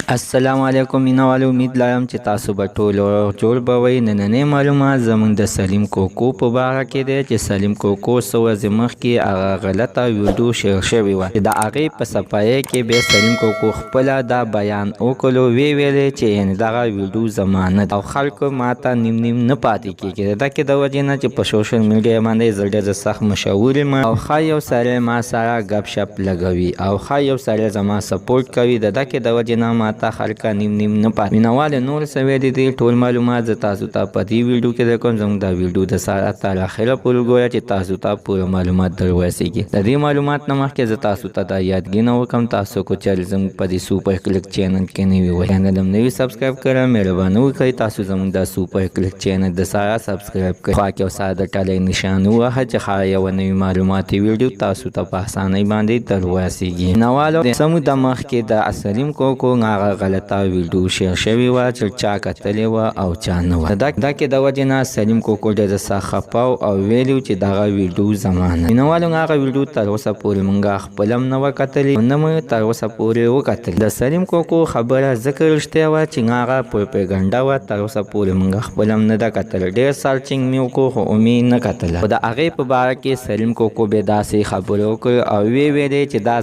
السلام علیکم مینوالو، امید لرم چې تاسو به ټول جوړ به وئ. نننۍ معلومات زموږ د سلیم کوکو په باره کې دی چې سلیم کوکو څه ورځې مخکې هغه غلطه ویډیو شیر شوې وه چې د هغې په صفحه کې بیا سلیم کوکو خپله دا بیان وکړو، ویلې چې یعنې دغه ویډیو زما نه ده او خلکو ماته نیم نه پاتې کېږي. د دغې د وجې نه چې په سوشل میډیا باندې زه ډېر سخت مشهور یم او ښه یو سړی ما سره ګپ شپ لګوي او ښه یو سړی زما سپورټ کوي. د دغې د وجې نه ماته خلکه نیم نه پاتې. مینوالو نور څه ویلي دي ټول معلومات زه تاسو ته په دې ویډیو کې درکوم. زموږ دا ویډیو د سره تر اخره پورې ګوره چې تاسو ته پوره معلومات در ورسېږي. د دې معلومات نه مخکې زه تاسو ته دا یادګینه وکړم، تاسو کو چې زموږ په دې سوپر کلیک چینل کې نوي وئ، چینل هم نوي سبسکرایب کړئ. مهرباني وکړئ تاسو زموږ دا سوپر کلیک چینل د سره سبسکرایب کړئ. خوا کې یو ساده ډالۍ نشان ووهه چې ښه یوه نوي معلوماتي ویډیو تاسو ته په اسانۍ باندې در ورسېږي. مینوالو څه موده مخکې د سلیم کوکو هغه غلطه ویډیو شیر شوې وه چې چا کتلې وه او چا نه وه. د دغې د وجې نه سلیم کوکو ډېر سخت خفه او ویلي چې دغه ویډیو زما نه. مینوالو هغه ویډیو تر اوسه پورې موږ خپله هم نه وه کتلې او نه مې تر اوسه پورې وکتلې. د سلیم کوکو خبره ځکه رښتیا وه چې هغه پروپیګنډا وه، تر اوسه پورې موږ خپله هم نه ده کتلې. ډېر سرچینګ مې وکړو خو مې نه کتله. خو د هغې په باره کې سلیم کوکو بیا داسې خبرې وکړې او ویلې چې دا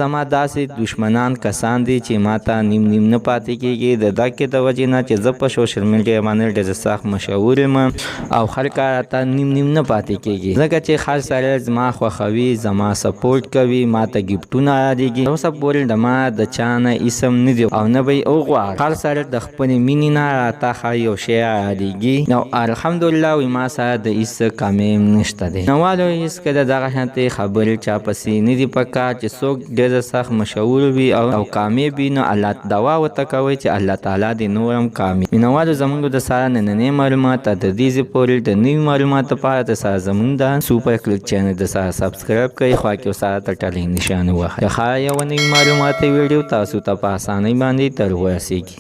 زما داسې دشمنان کسان دي چې ماته نیم نه پاتې کېږي. د دغې د وجې نه چې زه په سوشل میډیا باندې ډېر سخت مشهور یم او خلک راته نیم نه پاتې کېږي، ځکه چې هر سړی زما خوښوي، زما سپورټ کوي، ماته ګفټونه یادېږي. تر اوسه پورې د ما د چا نه اسم نه دی او نه به یې وغواړم. هر سړی د خپلې مینې نه راته ښه یو شی یادېږي او الحمدلله وایي ما سره د هېڅ کمی نشته دی. نوالو هېڅکله دغه شانتې خبرې چا پسې نه دي پکار چې څوک ډېر سخت مشهور وي او کامیاب وي نو الله دعا ورته کوئ چې الله تعالی دې نور هم کامیاب. مینوالو زموږ د سره نننۍ معلومات تر دې ځای پورې د نوي معلوماتو لپاره د سره زموږ د سوپر کلیک چینل د سره سبسکرایب کړئ. خوا کې سره د ټلۍ نشان ووهئ. د ښه یوه نوي معلوماتي ویډیو تاسو ته په اسانۍ باندې در ورسېږي.